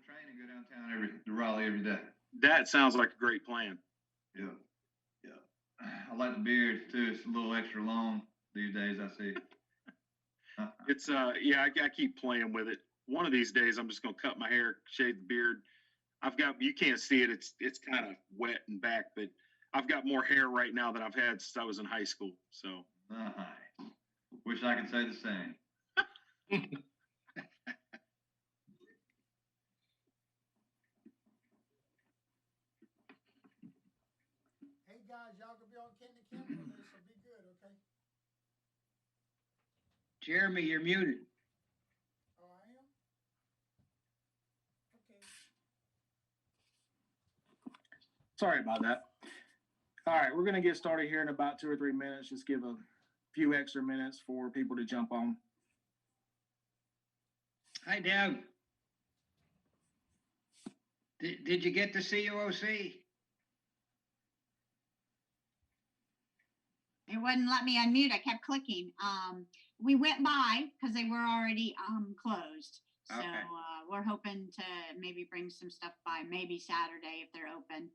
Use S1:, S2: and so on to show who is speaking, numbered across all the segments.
S1: train and go downtown to Raleigh every day.
S2: That sounds like a great plan.
S1: Yeah, yeah. I like the beard too. It's a little extra long these days. I see.
S2: It's yeah, I keep playing with it. One of these days, I'm just gonna cut my hair, shave the beard. You can't see it. It's kind of wet and back, but I've got more hair right now than I've had since I was in high school. So.
S1: Nice. Wish I could say the same.
S3: Hey guys, y'all gonna be on Ken to Ken with this, so be good, okay?
S4: Jeremy, you're muted.
S3: Oh, I am? Okay.
S5: Sorry about that. All right, we're going to get started here in about 2 or 3 minutes. Just give a few extra minutes for people to jump on.
S4: Hi, Deb. Did you get the CUOC?
S6: It wouldn't let me unmute. I kept clicking. We went by because they were already closed. So
S4: Okay.
S6: We're hoping to maybe bring some stuff by maybe Saturday if they're open.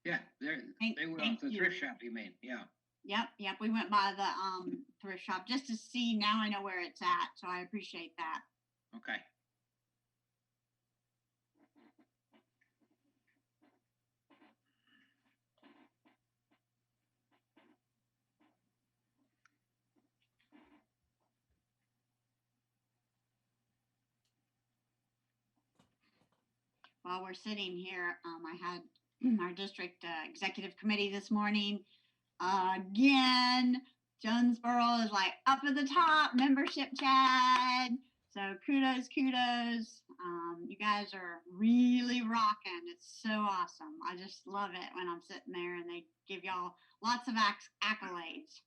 S4: Yeah, they were off the thrift shop, you mean? Yeah.
S6: Yep. We went by the thrift shop just to see. Now I know where it's at. So I appreciate that.
S4: Okay.
S6: While we're sitting here, I had our district executive committee this morning. Again, Jonesboro is like up at the top, membership Chad. So kudos. You guys are really rocking. It's so awesome. I just love it when I'm sitting there and they give y'all lots of accolades.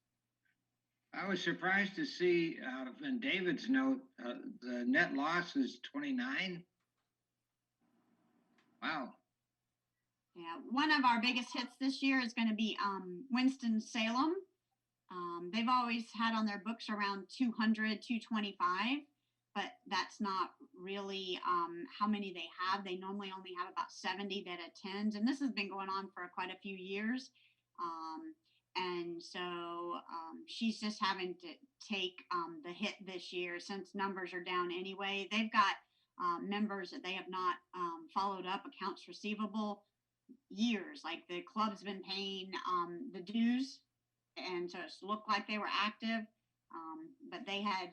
S4: I was surprised to see in David's note, the net loss is 29. Wow.
S6: Yeah, one of our biggest hits this year is going to be Winston-Salem. They've always had on their books around 200, 225, but that's not really how many they have. They normally only have about 70 that attend, and this has been going on for quite a few years. And so she's just having to take the hit this year since numbers are down anyway. They've got members that they have not followed up accounts receivable years. Like the club's been paying the dues, and so it's looked like they were active, but they had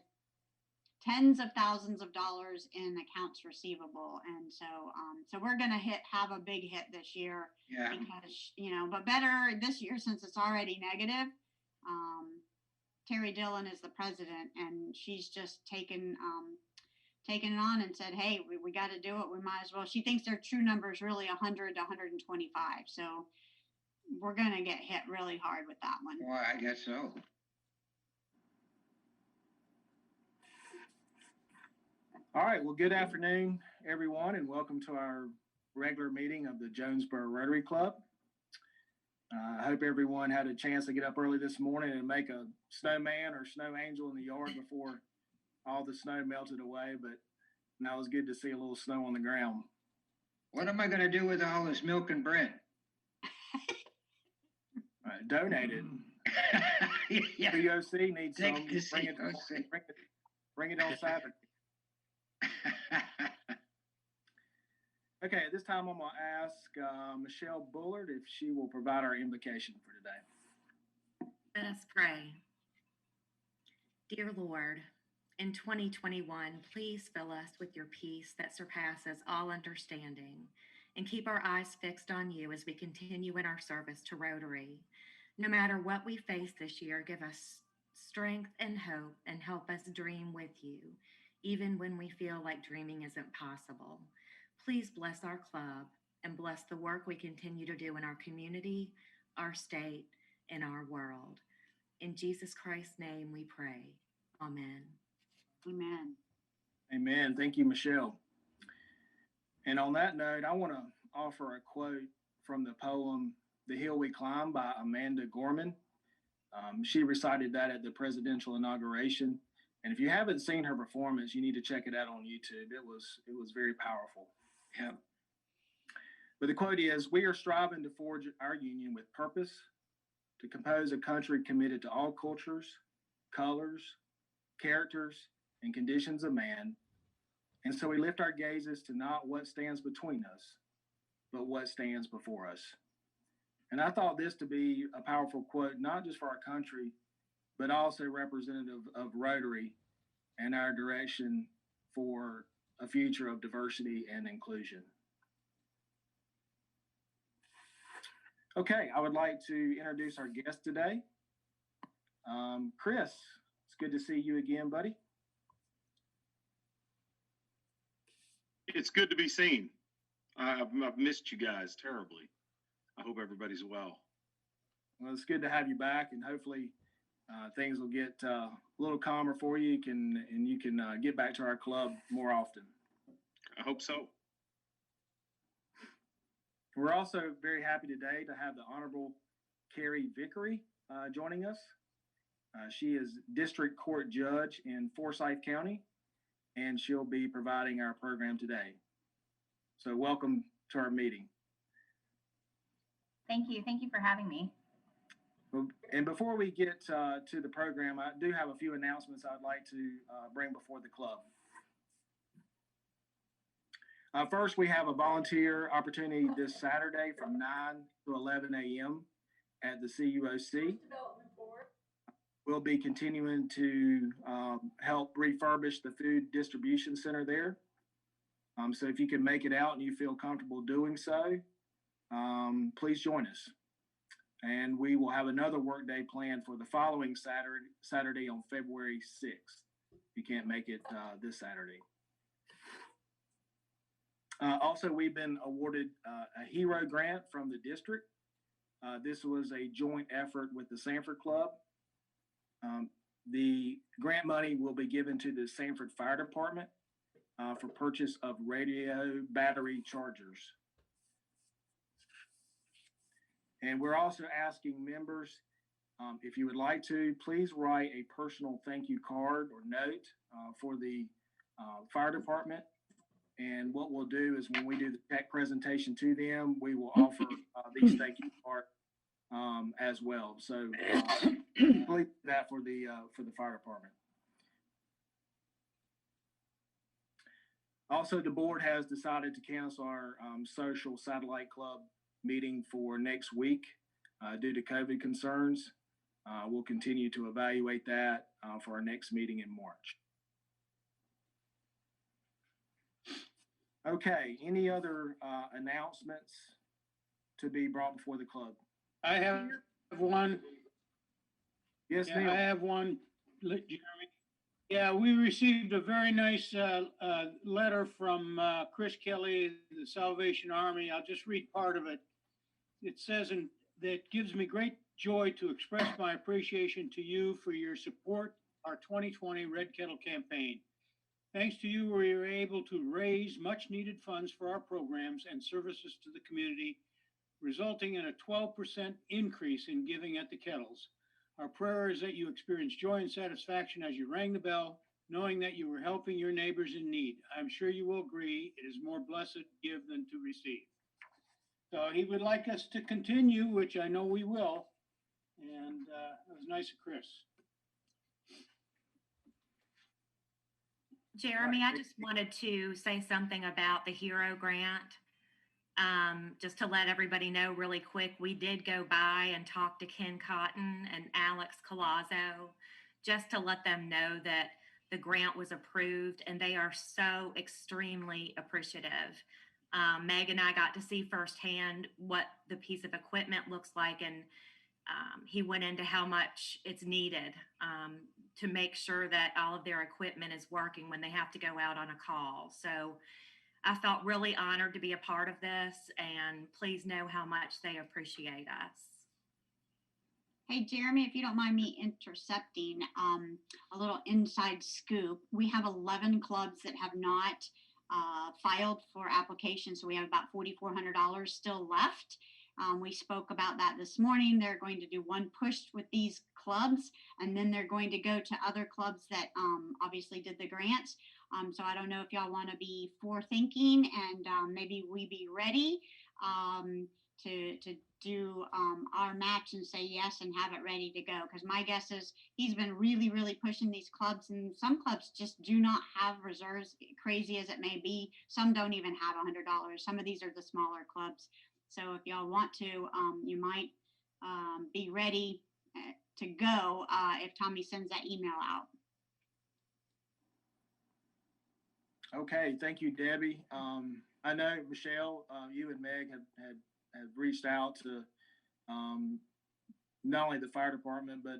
S6: tens of thousands of dollars in accounts receivable, and so we're gonna have a big hit this year.
S4: Yeah.
S6: Because but better this year since it's already negative. Terry Dillon is the president, and she's just taken it on and said, hey, we got to do it. We might as well. She thinks their true number is really 100 to 125. So we're going to get hit really hard with that one.
S4: Well, I guess so.
S5: All right. Well, good afternoon, everyone, and welcome to our regular meeting of the Jonesboro Rotary Club. I hope everyone had a chance to get up early this morning and make a snowman or snow angel in the yard before all the snow melted away, but now it's good to see a little snow on the ground.
S4: What am I going to do with all this milk and bread?
S5: Donate it.
S4: Yeah.
S5: COC needs some. Bring it on Saturday. Okay, at this time I'm going to ask Michelle Bullard if she will provide our invocation for today.
S7: Let us pray. Dear Lord, in 2021, please fill us with your peace that surpasses all understanding, and keep our eyes fixed on you as we continue in our service to Rotary. No matter what we face this year, give us strength and hope, and help us dream with you, even when we feel like dreaming isn't possible. Please bless our club and bless the work we continue to do in our community, our state, and our world. In Jesus Christ's name we pray. Amen.
S6: Amen.
S5: Amen. Thank you, Michelle. And on that note, I want to offer a quote from the poem, The Hill We Climb by Amanda Gorman. She recited that at the presidential inauguration. And if you haven't seen her performance, you need to check it out on YouTube. It was very powerful.
S4: Yeah.
S5: But the quote is, "We are striving to forge our union with purpose, to compose a country committed to all cultures, colors, characters, and conditions of man. And so we lift our gazes to not what stands between us, but what stands before us." And I thought this to be a powerful quote, not just for our country, but also representative of Rotary and our direction for a future of diversity and inclusion. Okay, I would like to introduce our guest today. Chris, it's good to see you again, buddy.
S2: It's good to be seen. I've missed you guys terribly. I hope everybody's well.
S5: Well, it's good to have you back, and hopefully things will get a little calmer for you, and you can get back to our club more often.
S2: I hope so.
S5: We're also very happy today to have the Honorable Carrie Vickery joining us. She is District Court Judge in Forsyth County, and she'll be providing our program today. So welcome to our meeting.
S8: Thank you. Thank you for having me.
S5: And before we get to the program, I do have a few announcements I'd like to bring before the club. First, we have a volunteer opportunity this Saturday from 9 to 11 a.m. at the CUOC. We'll be continuing to help refurbish the food distribution center there. So if you can make it out and you feel comfortable doing so, please join us. And we will have another work day planned for the following Saturday on February 6th. If you can't make it this Saturday. Also, we've been awarded a HERO grant from the district. This was a joint effort with the Sanford Club. The grant money will be given to the Sanford Fire Department for purchase of radio battery chargers. And we're also asking members, if you would like to, please write a personal thank you card or note for the fire department. And what we'll do is when we do the tech presentation to them, we will offer these thank you cards as well. So please do that for the fire department. Also, the board has decided to cancel our social satellite club meeting for next week due to COVID concerns. We'll continue to evaluate that for our next meeting in March. Okay, any other announcements to be brought before the club?
S9: I have one.
S5: Yes,
S9: Yeah,
S5: Neil.
S9: I have one, Jeremy. Yeah, we received a very nice letter from Chris Kelly, the Salvation Army. I'll just read part of it. It says, "And that gives me great joy to express my appreciation to you for your support our 2020 Red Kettle campaign. Thanks to you, we were able to raise much needed funds for our programs and services to the community, resulting in a 12% increase in giving at the kettles. Our prayer is that you experience joy and satisfaction as you rang the bell, knowing that you were helping your neighbors in need. I'm sure you will agree it is more blessed to give than to receive." So he would like us to continue, which I know we will. And it was nice of Chris.
S7: Jeremy, I just wanted to say something about the HERO grant. Just to let everybody know really quick, we did go by and talk to Ken Cotton and Alex Colazzo, just to let them know that the grant was approved, and they are so extremely appreciative. Meg and I got to see firsthand what the piece of equipment looks like, and he went into how much it's needed to make sure that all of their equipment is working when they have to go out on a call. So I felt really honored to be a part of this, and please know how much they appreciate us.
S6: Hey, Jeremy, if you don't mind me intercepting a little inside scoop, we have 11 clubs that have not filed for application. So we have about $4,400 still left. We spoke about that this morning. They're going to do one push with these clubs, and then they're going to go to other clubs that obviously did the grants. So I don't know if y'all want to be forethinking and maybe we be ready to do our match and say yes and have it ready to go. Because my guess is he's been really pushing these clubs, and some clubs just do not have reserves, crazy as it may be. Some don't even have $100. Some of these are the smaller clubs. So if y'all want to, you might be ready to go if Tommy sends that email out.
S5: Okay, thank you, Debbie. I know, Michelle, you and Meg have reached out to not only the fire department, but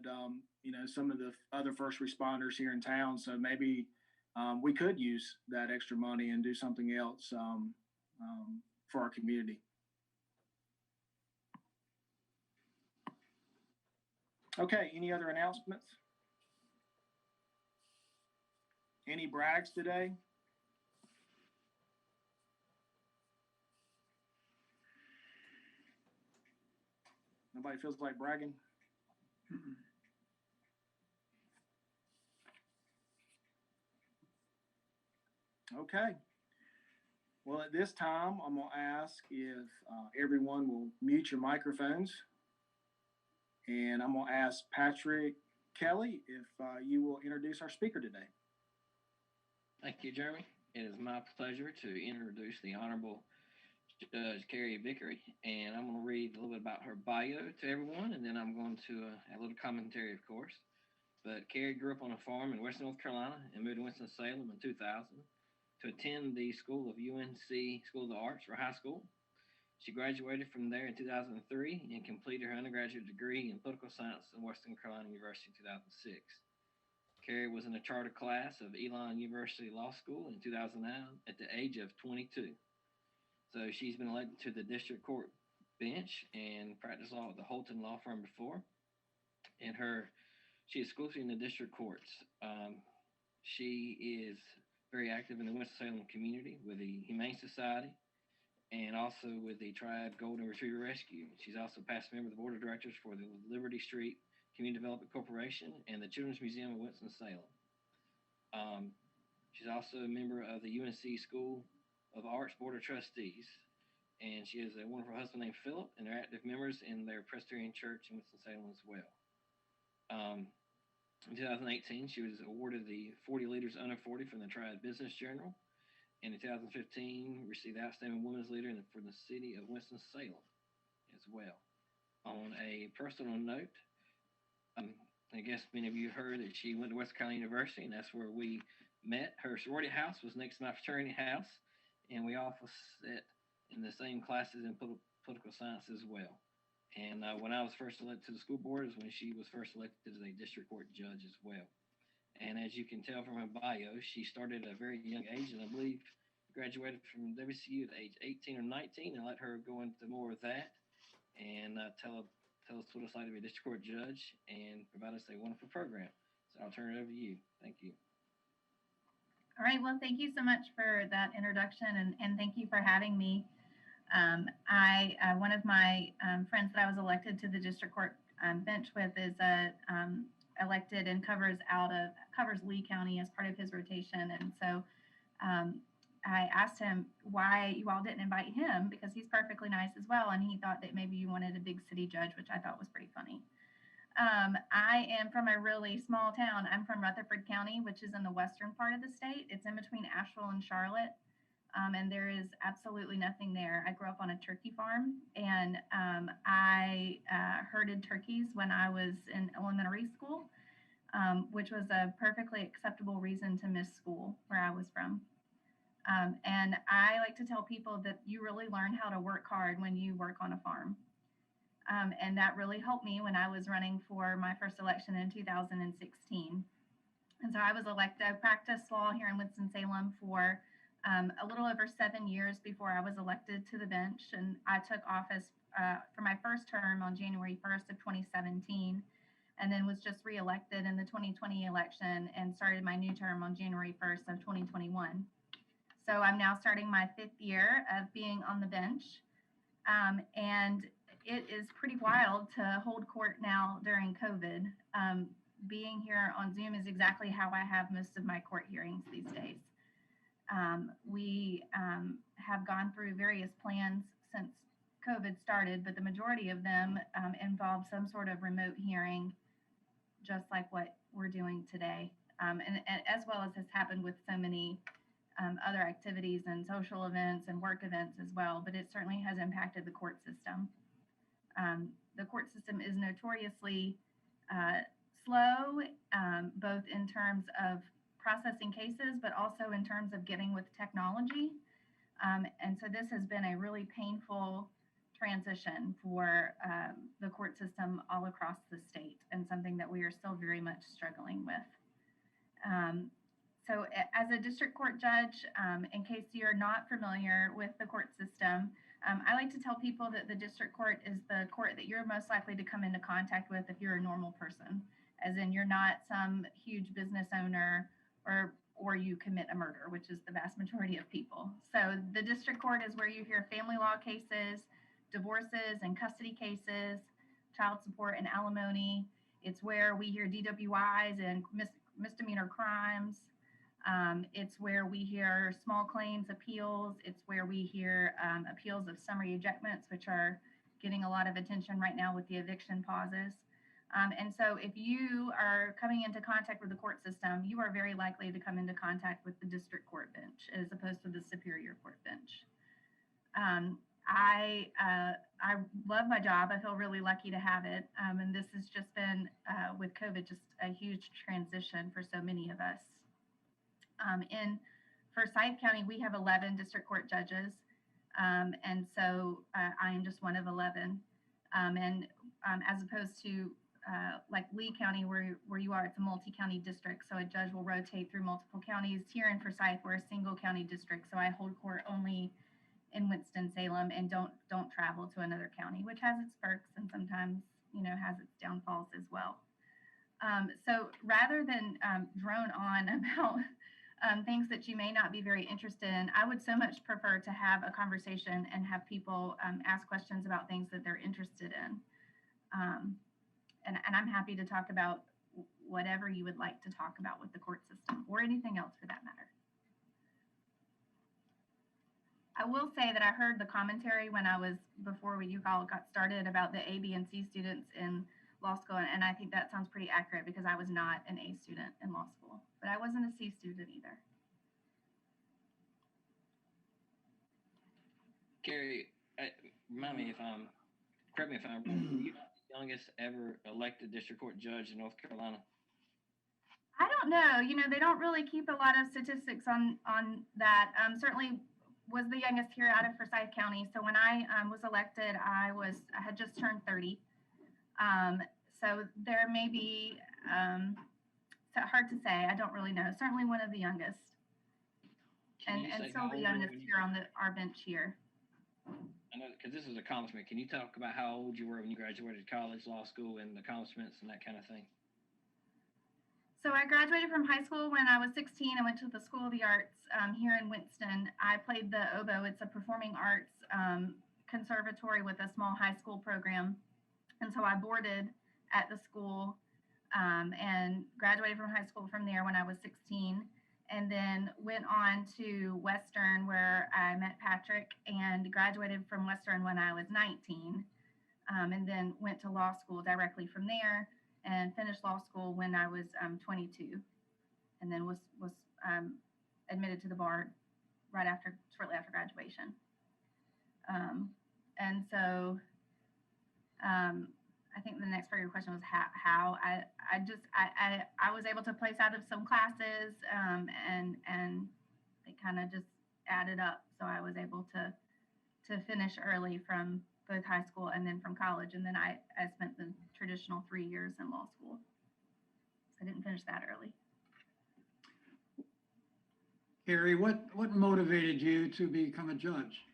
S5: some of the other first responders here in town. So maybe we could use that extra money and do something else for our community. Okay, any other announcements? Any brags today? Nobody feels like bragging? Okay. Well, at this time, I'm going to ask if everyone will mute your microphones. And I'm going to ask Patrick Kelly if you will introduce our speaker today.
S8: Thank you, Jeremy. It is my pleasure to introduce the Honorable Judge Carrie Vickery, and I'm going to read a little bit about her bio to everyone, and then I'm going to add a little commentary, of course. But Carrie grew up on a farm in Western North Carolina and moved to Winston-Salem in 2000 to attend the School of UNC School of the Arts for high school. She graduated from there in 2003 and completed her undergraduate degree in political science at Western Carolina University in 2006. Carrie was in a charter class of Elon University Law School in 2009 at the age of 22. So she's been elected to the district court bench and practiced law at the Holton Law Firm before. And she is exclusively in the district courts. She is very active in the Winston-Salem community with the Humane Society and also with the Triad Golden Retriever Rescue. She's also past member of the board of directors for the Liberty Street Community Development Corporation and the Children's Museum of Winston-Salem. She's also a member of the UNC School of Arts Board of Trustees, and she has a wonderful husband named Philip, and they're active members in their Presbyterian Church in Winston-Salem as well. In 2018, she was awarded the 40 Leaders Under 40 from the Triad Business Journal, and in 2015, received the Outstanding Women's Leader for the city of Winston-Salem as well. On a personal note, I guess many of you heard that she went to West Carolina University, and that's where we met. Her sorority house was next to my fraternity house, and we all sat in the same classes in political science as well. And when I was first elected to the school board is when she was first elected as a district court judge as well. And as you can tell from her bio, she started at a very young age, and I believe graduated from WCU at age 18 or 19, and let her go into more of that and tell us what it's like to be a district court judge and provide us a wonderful program. So I'll turn it over to you. Thank you.
S10: All right. Well, thank you so much for that introduction, and thank you for having me. One of my friends that I was elected to the district court bench with is elected and covers Lee County as part of his rotation. And so I asked him why you all didn't invite him, because he's perfectly nice as well. And he thought that maybe you wanted a big city judge, which I thought was pretty funny. I am from a really small town. I'm from Rutherford County, which is in the western part of the state. It's in between Asheville and Charlotte. And there is absolutely nothing there. I grew up on a turkey farm, and I herded turkeys when I was in elementary school, which was a perfectly acceptable reason to miss school where I was from. And I like to tell people that you really learn how to work hard when you work on a farm. And that really helped me when I was running for my first election in 2016. And so I was elected. I practiced law here in Winston-Salem for a little over 7 years before I was elected to the bench. And I took office for my first term on January 1st of 2017, and then was just reelected in the 2020 election and started my new term on January 1st of 2021. So I'm now starting my 5th year of being on the bench. And it is pretty wild to hold court now during COVID. Being here on Zoom is exactly how I have most of my court hearings these days. We have gone through various plans since COVID started, but the majority of them involve some sort of remote hearing, just like what we're doing today, and as well as has happened with so many other activities and social events and work events as well. But it certainly has impacted the court system. The court system is notoriously slow, both in terms of processing cases, but also in terms of getting with technology. And so this has been a really painful transition for the court system all across the state, and something that we are still very much struggling with. So as a district court judge, in case you're not familiar with the court system, I like to tell people that the district court is the court that you're most likely to come into contact with if you're a normal person, as in you're not some huge business owner or you commit a murder, which is the vast majority of people. So the district court is where you hear family law cases, divorces and custody cases, child support and alimony. It's where we hear DWIs and misdemeanor crimes. It's where we hear small claims appeals. It's where we hear appeals of summary ejectments, which are getting a lot of attention right now with the eviction pauses. And so if you are coming into contact with the court system, you are very likely to come into contact with the district court bench as opposed to the superior court bench. I love my job. I feel really lucky to have it. And this has just been, with COVID, just a huge transition for so many of us. In Forsyth County, we have 11 district court judges. And so I am just one of 11. And as opposed to like Lee County, where you are, it's a multi-county district. So a judge will rotate through multiple counties. Here in Forsyth, we're a single county district. So I hold court only in Winston-Salem and don't travel to another county, which has its perks and sometimes, has its downfalls as well. So rather than drone on about things that you may not be very interested in, I would so much prefer to have a conversation and have people ask questions about things that they're interested in. And I'm happy to talk about whatever you would like to talk about with the court system or anything else for that matter. I will say that I heard the commentary before you all got started about the A, B, and C students in law school, and I think that sounds pretty accurate because I was not an A student in law school, but I wasn't a C student either.
S8: Carrie, correct me if I'm wrong, you're not the youngest ever elected district court judge in North Carolina?
S10: I don't know. They don't really keep a lot of statistics on that. Certainly was the youngest here out of Forsyth County. So when I was elected, I had just turned 30. So there may be, it's hard to say. I don't really know. Certainly one of the youngest, and still the youngest here on our bench here.
S8: I know, because this is an accomplishment. Can you talk about how old you were when you graduated college, law school, and accomplishments and that kind of thing?
S10: So I graduated from high school when I was 16. I went to the School of the Arts here in Winston. I played the oboe. It's a performing arts conservatory with a small high school program. And so I boarded at the school and graduated from high school from there when I was 16. And then went on to Western, where I met Patrick, and graduated from Western when I was 19. And then went to law school directly from there, and finished law school when I was 22, and then was admitted to the bar shortly after graduation. And so I think the next part of your question was how I was able to place out of some classes, and they kind of just added up. So I was able to finish early from both high school and then from college. And then I spent the traditional 3 years in law school. I didn't finish that early.
S11: Carrie, what motivated you to become a judge?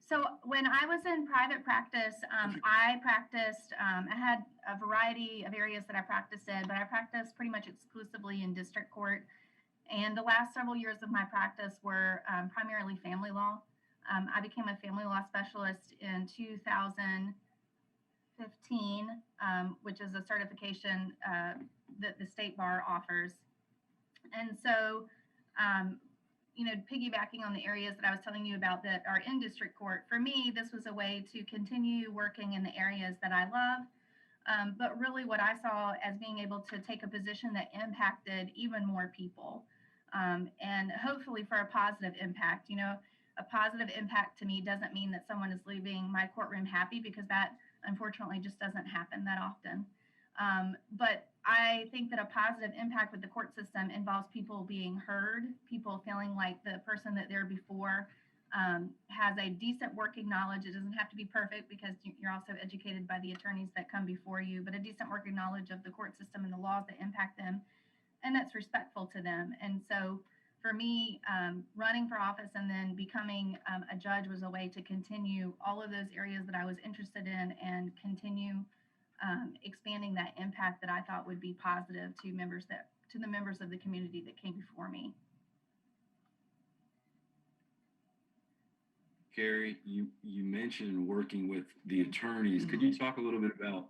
S10: So when I was in private practice, I practiced, I had a variety of areas that I practiced in, but I practiced pretty much exclusively in district court. And the last several years of my practice were primarily family law. I became a family law specialist in 2015, which is a certification that the state bar offers. And so piggybacking on the areas that I was telling you about that are in district court, for me, this was a way to continue working in the areas that I love. But really what I saw as being able to take a position that impacted even more people, and hopefully for a positive impact. A positive impact to me doesn't mean that someone is leaving my courtroom happy, because that unfortunately just doesn't happen that often. But I think that a positive impact with the court system involves people being heard, people feeling like the person that they're before has a decent working knowledge. It doesn't have to be perfect, because you're also educated by the attorneys that come before you, but a decent working knowledge of the court system and the laws that impact them, and that's respectful to them. And so for me, running for office and then becoming a judge was a way to continue all of those areas that I was interested in and continue expanding that impact that I thought would be positive to the members of the community that came before me.
S12: Carrie, you mentioned working with the attorneys. Could you talk a little bit about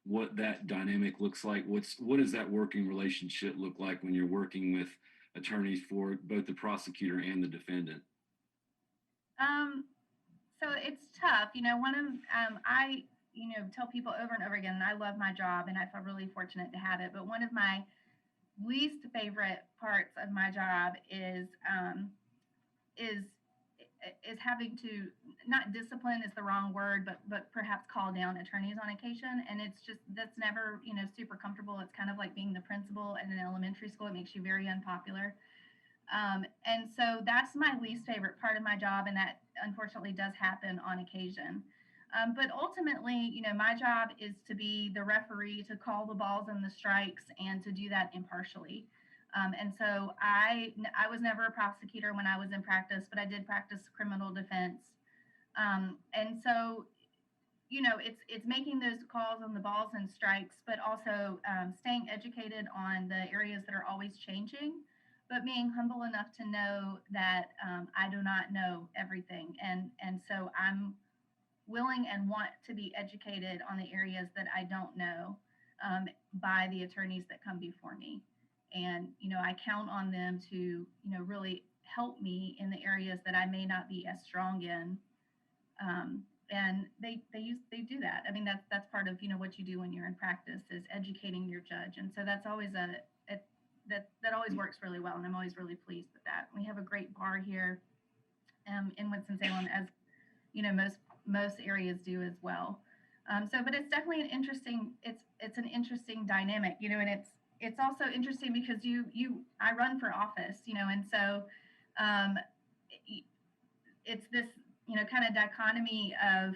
S12: what that dynamic looks like? What does that working relationship look like when you're working with attorneys for both the prosecutor and the defendant?
S10: So it's tough. I tell people over and over again, and I love my job and I feel really fortunate to have it, but one of my least favorite parts of my job is having to, not discipline is the wrong word, but perhaps call down attorneys on occasion. And that's never, super comfortable. It's kind of like being the principal in an elementary school. It makes you very unpopular. And so that's my least favorite part of my job. And that unfortunately does happen on occasion. But ultimately, my job is to be the referee, to call the balls and the strikes, and to do that impartially. And so I was never a prosecutor when I was in practice, but I did practice criminal defense. And so, it's making those calls on the balls and strikes, but also staying educated on the areas that are always changing, but being humble enough to know that I do not know everything. And so I'm willing and want to be educated on the areas that I don't know by the attorneys that come before me. And, I count on them to, really help me in the areas that I may not be as strong in. And they do that. I mean, that's part of, what you do when you're in practice, is educating your judge. And so that's always that always works really well. And I'm always really pleased with that. We have a great bar here in Winston-Salem, as, most areas do as well. But it's definitely an interesting dynamic, and it's also interesting because I run for office, and so it's this, kind of dichotomy of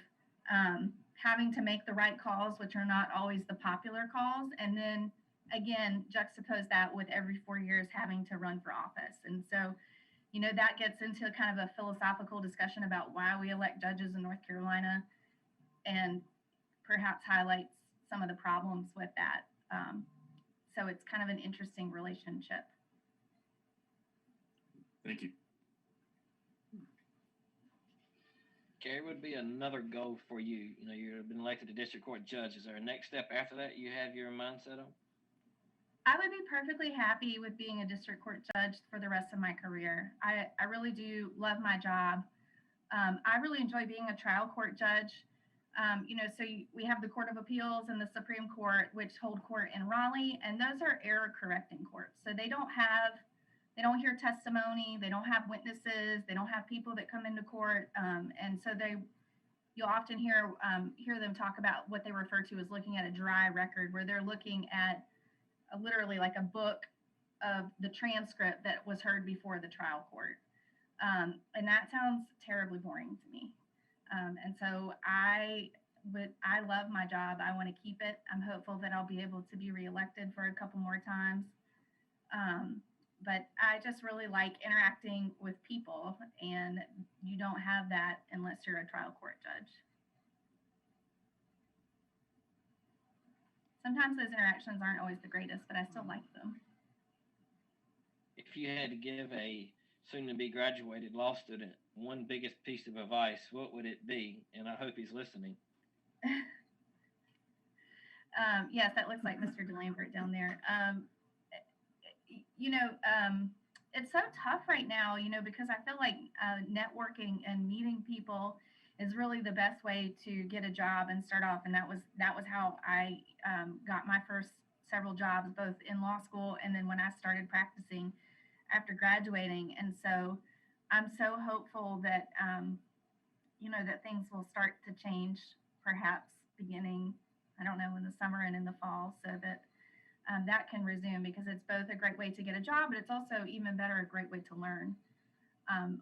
S10: having to make the right calls, which are not always the popular calls. And then again, juxtapose that with every 4 years having to run for office. And so, that gets into kind of a philosophical discussion about why we elect judges in North Carolina, and perhaps highlights some of the problems with that. So it's kind of an interesting relationship.
S12: Thank you.
S8: Carrie, would be another goal for you? You've been elected to district court judge. Is there a next step after that you have your mindset on?
S10: I would be perfectly happy with being a district court judge for the rest of my career. I really do love my job. I really enjoy being a trial court judge. So we have the Court of Appeals and the Supreme Court, which hold court in Raleigh, and those are error correcting courts. So they don't hear testimony, they don't have witnesses, they don't have people that come into court, and so you'll often hear them talk about what they refer to as looking at a dry record, where they're looking at literally like a book of the transcript that was heard before the trial court. And that sounds terribly boring to me. And so I love my job. I want to keep it. I'm hopeful that I'll be able to be reelected for a couple more times. But I just really like interacting with people, and you don't have that unless you're a trial court judge. Sometimes those interactions aren't always the greatest, but I still like them.
S8: If you had to give a soon-to-be graduated law student one biggest piece of advice, what would it be? And I hope he's listening.
S10: Yes, that looks like Mr. DeLambert down there. it's so tough right now, because I feel like networking and meeting people is really the best way to get a job and start off. And that was how I got my first several jobs, both in law school and then when I started practicing after graduating. And so I'm so hopeful that that things will start to change, perhaps beginning, I don't know, in the summer and in the fall, so that that can resume, because it's both a great way to get a job, but it's also even better, a great way to learn.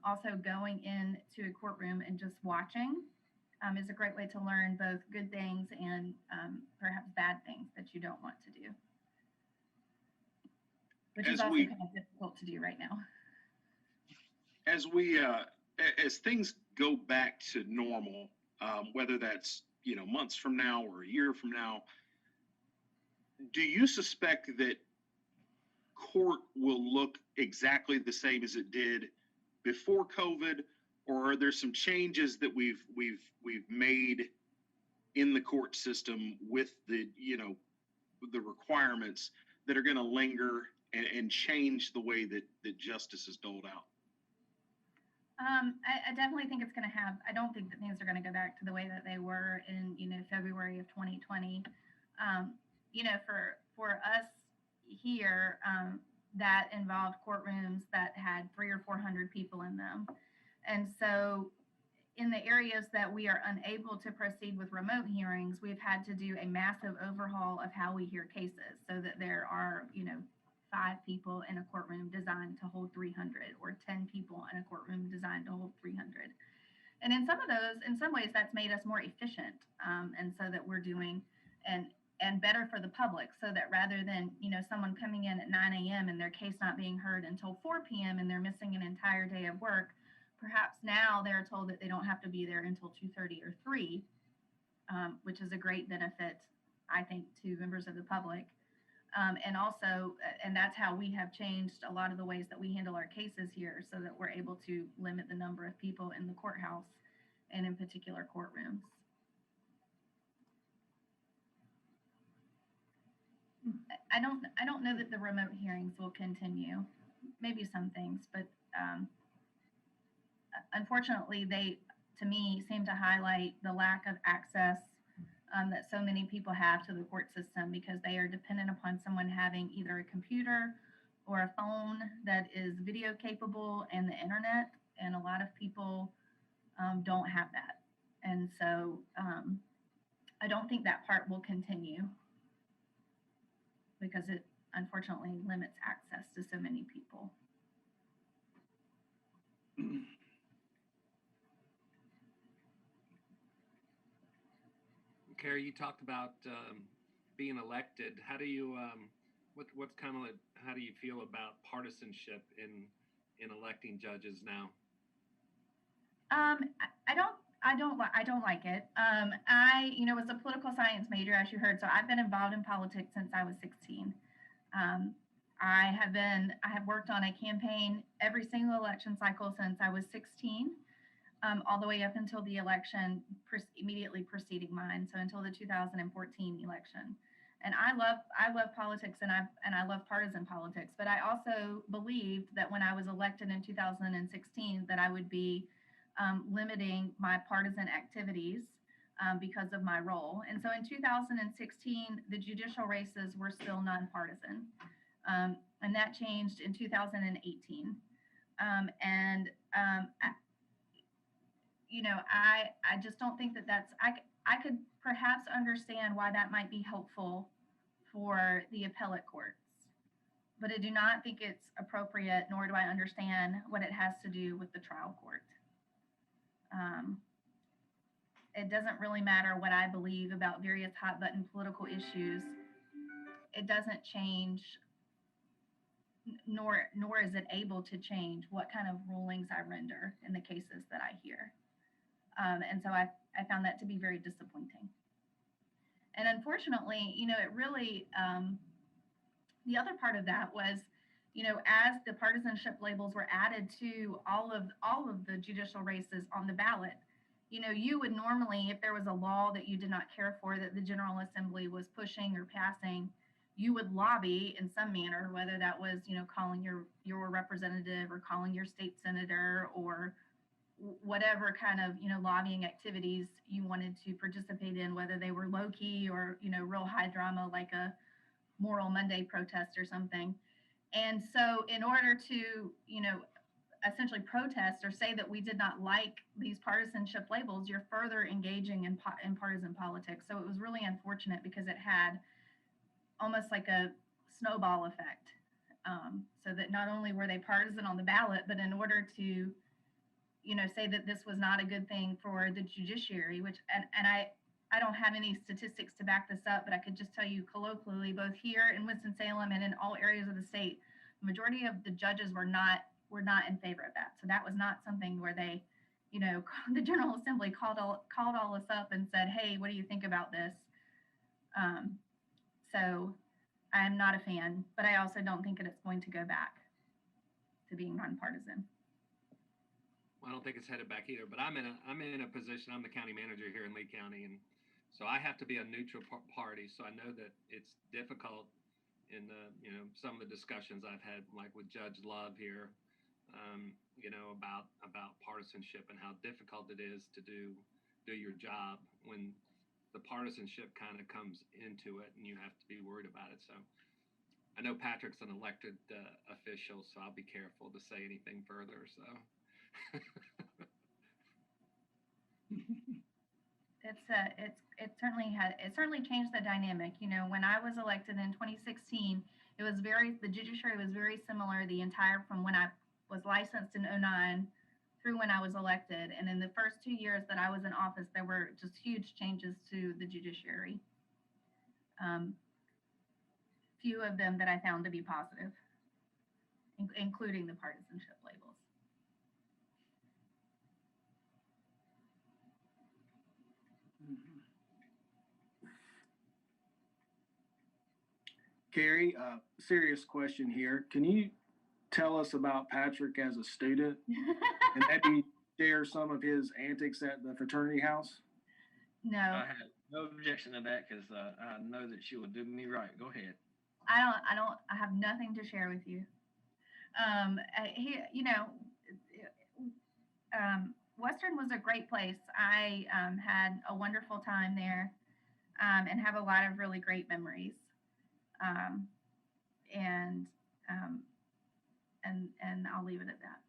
S10: Also, going into a courtroom and just watching is a great way to learn both good things and perhaps bad things that you don't want to do, which is also kind of difficult to do right now.
S2: As things go back to normal, whether that's months from now or a year from now, do you suspect that court will look exactly the same as it did before COVID, or are there some changes that we've made in the court system with the requirements that are going to linger and change the way that justice is doled out?
S10: I definitely think it's going to have, I don't think that things are going to go back to the way that they were in, February of 2020. For us here, that involved courtrooms that had 300 or 400 people in them. And so in the areas that we are unable to proceed with remote hearings, we've had to do a massive overhaul of how we hear cases, so that there are, 5 people in a courtroom designed to hold 300, or 10 people in a courtroom designed to hold 300. And in some ways, that's made us more efficient. And so that we're doing and better for the public, so that rather than, someone coming in at 9 a.m. and their case not being heard until 4 p.m. and they're missing an entire day of work, perhaps now they're told that they don't have to be there until 2:30 or 3, which is a great benefit, I think, to members of the public. And that's how we have changed a lot of the ways that we handle our cases here, so that we're able to limit the number of people in the courthouse and in particular courtrooms. I don't know that the remote hearings will continue. Maybe some things, but unfortunately, they, to me, seem to highlight the lack of access that so many people have to the court system, because they are dependent upon someone having either a computer or a phone that is video capable and the internet. And a lot of people don't have that. And so I don't think that part will continue, because it unfortunately limits access to so many people.
S13: Carrie, you talked about being elected. How do you, what's kind of like, how do you feel about partisanship in electing judges now?
S10: I don't like it. I was a political science major, as you heard, so I've been involved in politics since I was 16. I have worked on a campaign every single election cycle since I was 16. All the way up until the election immediately preceding mine, so until the 2014 election. And I love politics, and I love partisan politics. But I also believed that when I was elected in 2016, that I would be limiting my partisan activities because of my role. And so in 2016, the judicial races were still nonpartisan, and that changed in 2018. I just don't think that that's, I could perhaps understand why that might be helpful for the appellate courts, but I do not think it's appropriate, nor do I understand what it has to do with the trial court. It doesn't really matter what I believe about various hot button political issues. It doesn't change, nor is it able to change what kind of rulings I render in the cases that I hear. And so I found that to be very disappointing. And unfortunately, it really, the other part of that was, as the partisanship labels were added to all of the judicial races on the ballot, you would normally, if there was a law that you did not care for, that the General Assembly was pushing or passing, you would lobby in some manner, whether that was, calling your representative or calling your state senator or whatever kind of, lobbying activities you wanted to participate in, whether they were low key or, real high drama, like a Moral Monday protest or something. And so in order to, essentially protest or say that we did not like these partisanship labels, you're further engaging in partisan politics. So it was really unfortunate because it had almost like a snowball effect. So that not only were they partisan on the ballot, but in order to, say that this was not a good thing for the judiciary, which, and I don't have any statistics to back this up, but I could just tell you colloquially, both here in Winston-Salem and in all areas of the state, the majority of the judges were not in favor of that. So that was not something where they, the General Assembly called all us up and said, hey, what do you think about this? So I'm not a fan, but I also don't think that it's going to go back to being nonpartisan.
S13: Well, I don't think it's headed back either, but I'm in a position, I'm the county manager here in Lee County, and so I have to be a neutral party. So I know that it's difficult in the, some of the discussions I've had, like with Judge Love here, about partisanship and how difficult it is to do your job when the partisanship kind of comes into it and you have to be worried about it. So I know Patrick's an elected official, so I'll be careful to say anything further. So.
S10: It certainly changed the dynamic. When I was elected in 2016, the judiciary was very similar from when I was licensed in 2009 through when I was elected. And in the first 2 years that I was in office, there were just huge changes to the judiciary. Few of them that I found to be positive, including the partisanship labels.
S5: Carrie, serious question here. Can you tell us about Patrick as a student and maybe share some of his antics at the fraternity house?
S10: No.
S8: I have no objection to that because I know that she will do me right. Go ahead.
S10: I have nothing to share with you. Western was a great place. I had a wonderful time there and have a lot of really great memories. And I'll leave it at that.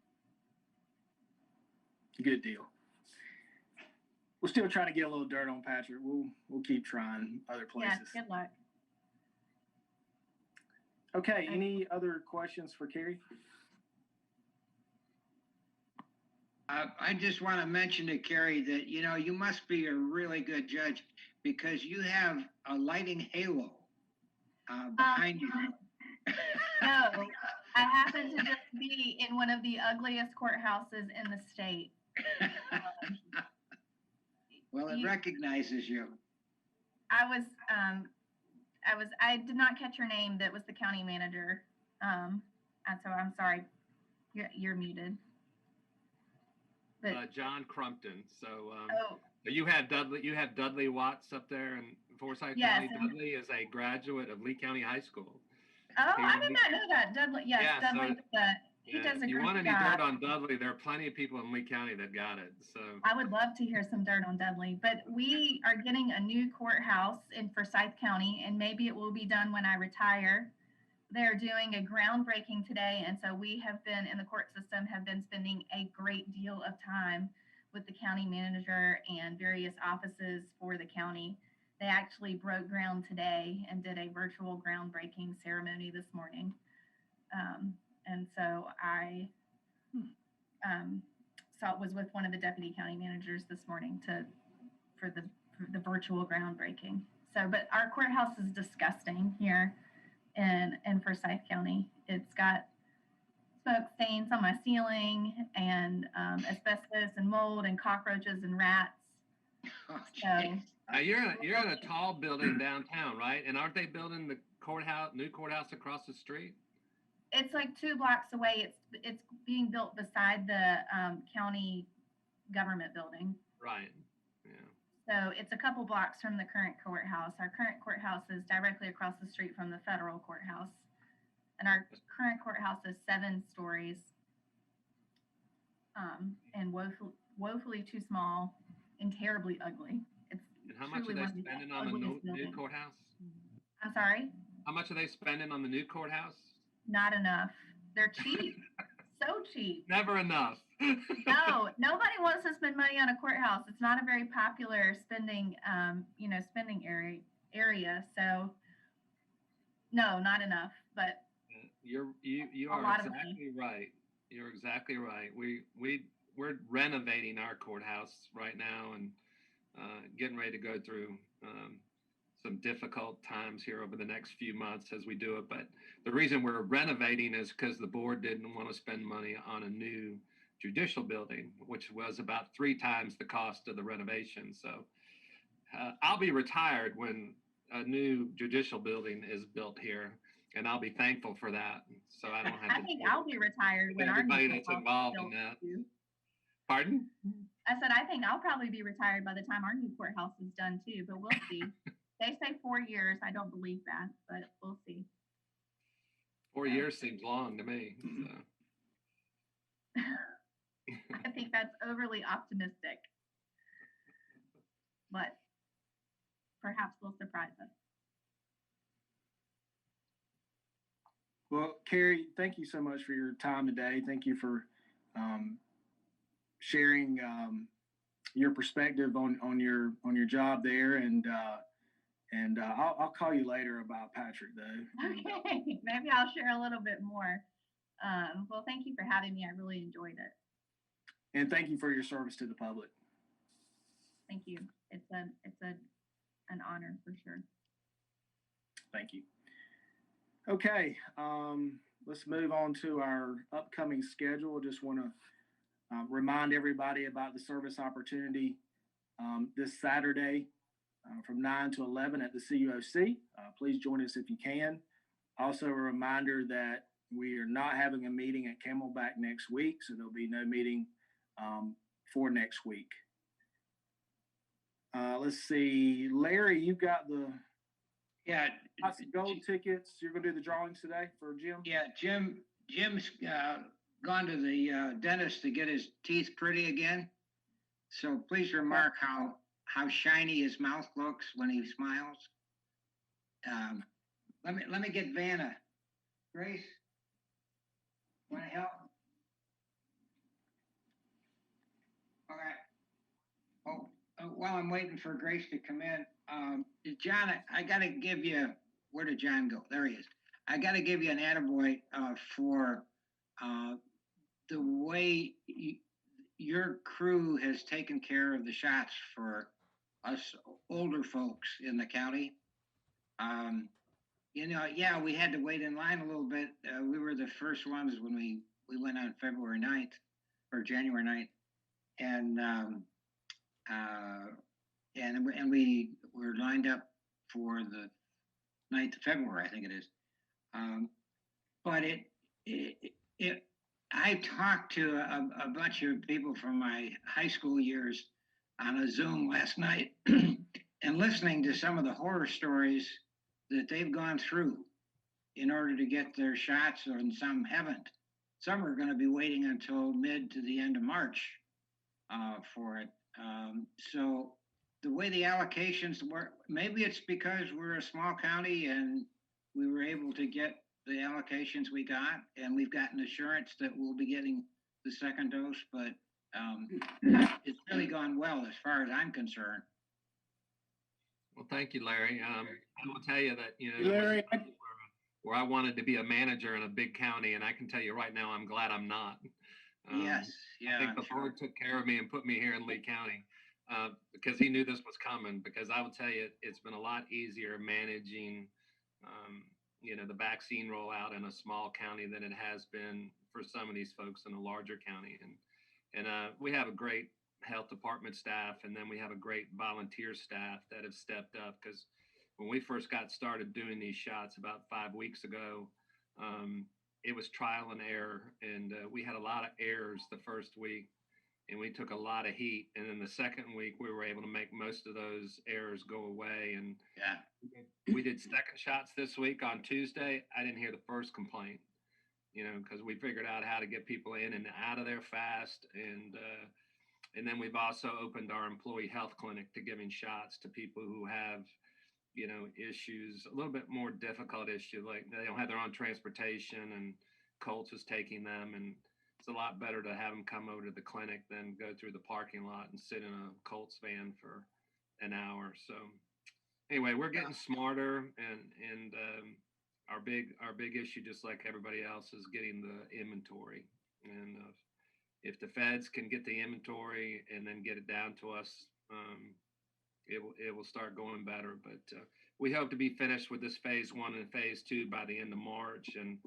S5: Good deal. We're still trying to get a little dirt on Patrick. We'll keep trying other places.
S10: Yeah, good luck.
S5: Okay, any other questions for Carrie?
S4: I just want to mention to Carrie that, you must be a really good judge because you have a lighting halo behind you.
S10: No, I happen to just be in one of the ugliest courthouses in the state.
S4: Well, it recognizes you.
S10: I did not catch your name. That was the county manager. And so I'm sorry, you're muted. But,
S13: John Crumpton. So you have Dudley Watts up there in Forsyth
S10: yes,
S13: County. Dudley is a graduate of Lee County High School.
S10: Oh, I did not know that. Dudley, yes,
S13: yeah,
S10: Dudley. He does a great job.
S13: If you want any dirt on Dudley, there are plenty of people in Lee County that got it. So
S10: I would love to hear some dirt on Dudley. But we are getting a new courthouse in Forsyth County, and maybe it will be done when I retire. They're doing a groundbreaking today, and so we have been in the court system, have been spending a great deal of time with the county manager and various offices for the county. They actually broke ground today and did a virtual groundbreaking ceremony this morning. And so I was with one of the deputy county managers this morning for the virtual groundbreaking. So, but our courthouse is disgusting here in Forsyth County. It's got smoke stains on my ceiling and asbestos and mold and cockroaches and rats.
S4: Oh,
S10: So
S13: you're in a tall building downtown, right? And aren't they building the new courthouse across the street?
S10: it's like 2 blocks away. It's being built beside the county government building.
S13: Right. Yeah.
S10: So it's a couple blocks from the current courthouse. Our current courthouse is directly across the street from the federal courthouse. And our current courthouse is 7 stories, and woefully too small and terribly ugly. It's
S13: And how much are
S10: truly
S13: they
S10: one of the
S13: spending on the
S10: ugliest
S13: new
S10: buildings.
S13: courthouse?
S10: I'm sorry?
S13: How much are they spending on the new courthouse?
S10: Not enough. They're cheap. So cheap.
S13: Never enough.
S10: No, nobody wants to spend money on a courthouse. It's not a very popular spending, spending area. So no, not enough. But
S13: You
S10: A
S13: are
S10: lot of
S13: exactly right. You're exactly right. We're renovating our courthouse right now and getting ready to go through some difficult times here over the next few months as we do it. But the reason we're renovating is because the board didn't want to spend money on a new judicial building, which was about 3 times the cost of the renovation. So I'll be retired when a new judicial building is built here, and I'll be thankful for that. So I don't have
S10: I
S13: to
S10: think
S13: deal
S10: I'll be retired
S13: with
S10: when our
S13: everybody
S10: new
S13: that's
S10: courthouse is
S13: involved in
S10: built,
S13: that.
S10: too.
S13: Pardon?
S10: I said, I think I'll probably be retired by the time our new courthouse is done too, but we'll see. They say 4 years. I don't believe that, but we'll see.
S13: 4 years seems long to me. So.
S10: I think that's overly optimistic, but perhaps they'll surprise us.
S5: Well, Carrie, thank you so much for your time today. Thank you for sharing your perspective on your job there, and I'll call you later about Patrick though.
S10: Okay, maybe I'll share a little bit more. Well, thank you for having me. I really enjoyed it.
S5: And thank you for your service to the public.
S10: Thank you. It's an honor for sure.
S5: Thank you. Okay, let's move on to our upcoming schedule. Just want to remind everybody about the service opportunity this Saturday from 9 to 11 at the CUOC. Please join us if you can. Also, a reminder that we are not having a meeting at Camelback next week, so there'll be no meeting for next week. Let's see, Larry, you got the gold tickets. You're gonna do the drawings today for Jim?
S4: Yeah, Jim's gone to the dentist to get his teeth pretty again. So please remark how shiny his mouth looks when he smiles. Let me get Vanna. Grace, want to help? All right. Oh, while I'm waiting for Grace to come in, John, I got to give you, where did John go? There he is. I got to give you an attaboy for the way your crew has taken care of the shots for us older folks in the county. Yeah, we had to wait in line a little bit. We were the first ones when we went on February 9th or January 9th. And we were lined up for the 9th of February, I think it is. But I talked to a bunch of people from my high school years on a Zoom last night and listening to some of the horror stories that they've gone through in order to get their shots, and some haven't. Some are going to be waiting until mid to the end of March for it. So the way the allocations work, maybe it's because we're a small county and we were able to get the allocations we got, and we've gotten assurance that we'll be getting the second dose, but it's really gone well as far as I'm concerned.
S13: Well, thank you, Larry. I will tell you that,
S9: Larry,
S13: where I wanted to be a manager in a big county, and I can tell you right now, I'm glad I'm not.
S4: Yes, yeah.
S13: I think the board took care of me and put me here in Lee County because he knew this was coming. Because I will tell you, it's been a lot easier managing, the vaccine rollout in a small county than it has been for some of these folks in a larger county. And we have a great health department staff, and then we have a great volunteer staff that have stepped up. Because when we first got started doing these shots about 5 weeks ago, it was trial and error, and we had a lot of errors the first week. and we took a lot of heat. And then the second week, we were able to make most of those errors go away. And we did second shots this week on Tuesday. I didn't hear the first complaint, because we figured out how to get people in and out of there fast. And then we've also opened our employee health clinic to giving shots to people who have, issues, a little bit more difficult issue, like they don't have their own transportation and Colts is taking them. And it's a lot better to have them come over to the clinic than go through the parking lot and sit in a Colts van for an hour. So anyway, we're getting smarter, and our big issue, just like everybody else, is getting the inventory. And if the feds can get the inventory and then get it down to us, it will start going better. But we hope to be finished with this phase 1 and phase 2 by the end of March, and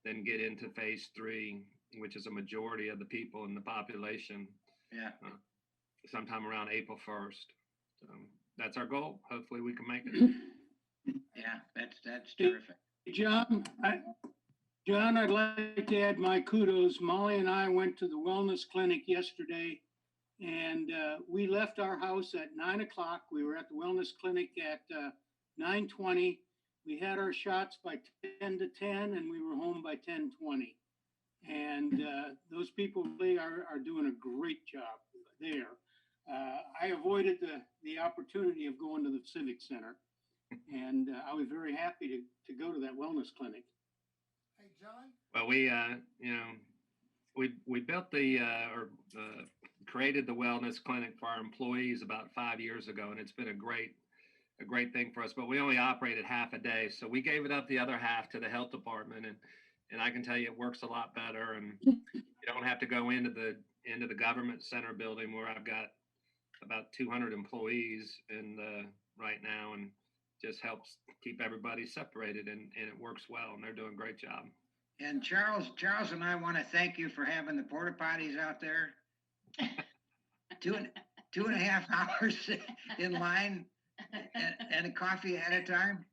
S13: then get into phase 3, which is a majority of the people in the population. Sometime around April 1st. So that's our goal. Hopefully we can make it.
S4: Yeah, that's terrific.
S9: John, I'd like to add my kudos. Molly and I went to the wellness clinic yesterday, and we left our house at 9 o'clock. We were at the wellness clinic at 9:20. We had our shots by 10 to 10, and we were home by 10:20. And those people really are doing a great job there. I avoided the opportunity of going to the Civic Center, and I was very happy to go to that wellness clinic.
S3: Hey, John?
S13: Well, we built created the wellness clinic for our employees about 5 years ago, and it's been a great thing for us. But we only operated half a day, so we gave it up the other half to the health department, and I can tell you it works a lot better. And you don't have to go into the government center building where I've got about 200 employees right now, and just helps keep everybody separated, and it works well, and they're doing a great job.
S4: And Charles and I want to thank you for having the porta potties out there. 2.5 hours in line and a coffee at a time.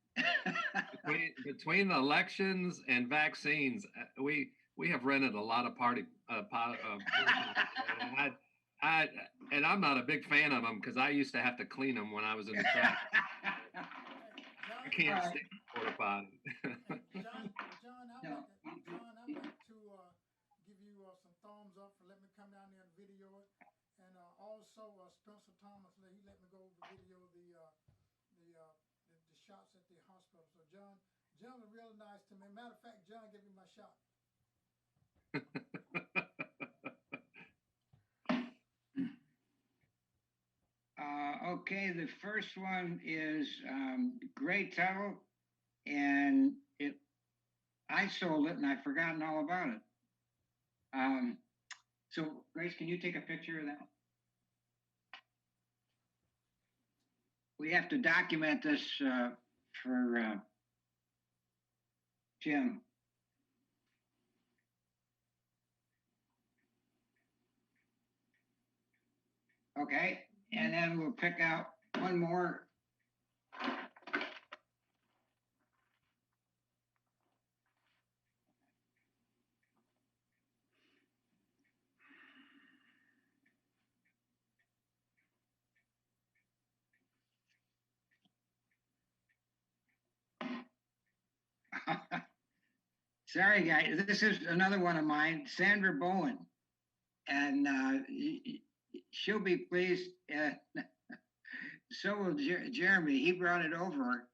S13: Between the elections and vaccines, we have rented a lot of and I'm not a big fan of them because I used to have to clean them when I was in the truck. I can't stand porta potty.
S3: John, I'd like to give you some thumbs up for letting me come down there and video it. And also Spencer Thomas, he let me go over video the shots at the hospital. So John was real nice to me. Matter of fact, John gave me my shot.
S4: Okay, the first one is Gray Tuttle, and I sold it and I've forgotten all about it. So Grace, can you take a picture of that? We have to document this for Jim. Okay, and then we'll pick out one more. Sorry, guys. This is another one of mine, Sandra Bowen. And she'll be pleased. So will Jeremy. He brought it over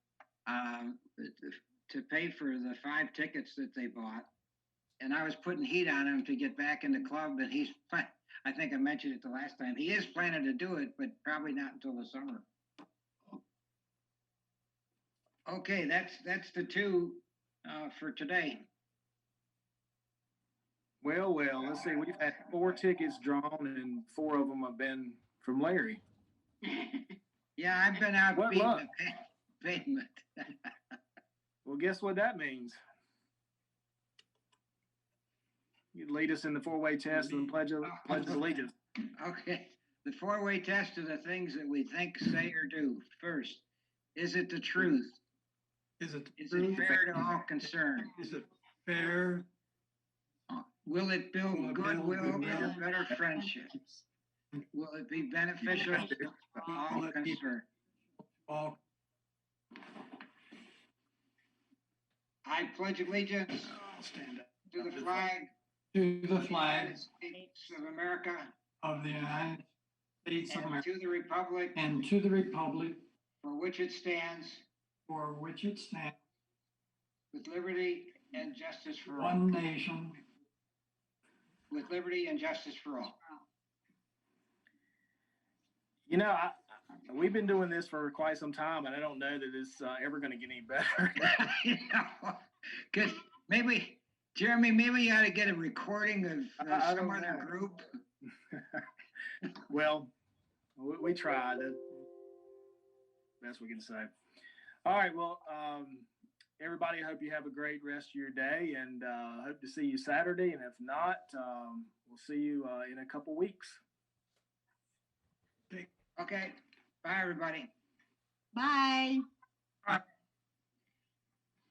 S4: to pay for the 5 tickets that they bought. And I was putting heat on him to get back in the club. And I think I mentioned it the last time. He is planning to do it, but probably not until the summer. Okay, that's the 2 for today.
S5: Well, let's see. We've had 4 tickets drawn, and 4 of them have been from Larry.
S4: Yeah, I've been out beating the pavement.
S5: Well, guess what that means? You lead us in the 4-way test and pledge allegiance.
S4: Okay, the 4-way test are the things that we think, say, or do. First, is it the truth?
S11: Is it
S4: fair to all concerned?
S11: Is it fair?
S4: Will it build goodwill or better friendships? Will it be beneficial to all concerned?
S11: All
S4: I pledge allegiance
S11: stand up.
S4: to the flag
S11: To the
S4: of the
S11: flag
S4: United States of America
S11: of the United States of
S4: and
S11: America
S4: to the republic
S11: and to the republic
S4: for which it stands,
S11: for which it stands,
S4: with liberty and justice for all.
S11: one nation.
S4: With liberty and justice for all.
S5: You know, we've been doing this for quite some time, and I don't know that it's ever going to get any better.
S4: You know, good. Maybe, Jeremy, maybe you ought to get a recording of
S5: I don't
S4: some other
S5: know.
S4: group.
S5: Well, we tried. Best we can say. All right. Well, everybody, I hope you have a great rest of your day, and hope to see you Saturday. And if not, we'll see you in a couple weeks.
S4: Okay. Bye, everybody.
S6: Bye.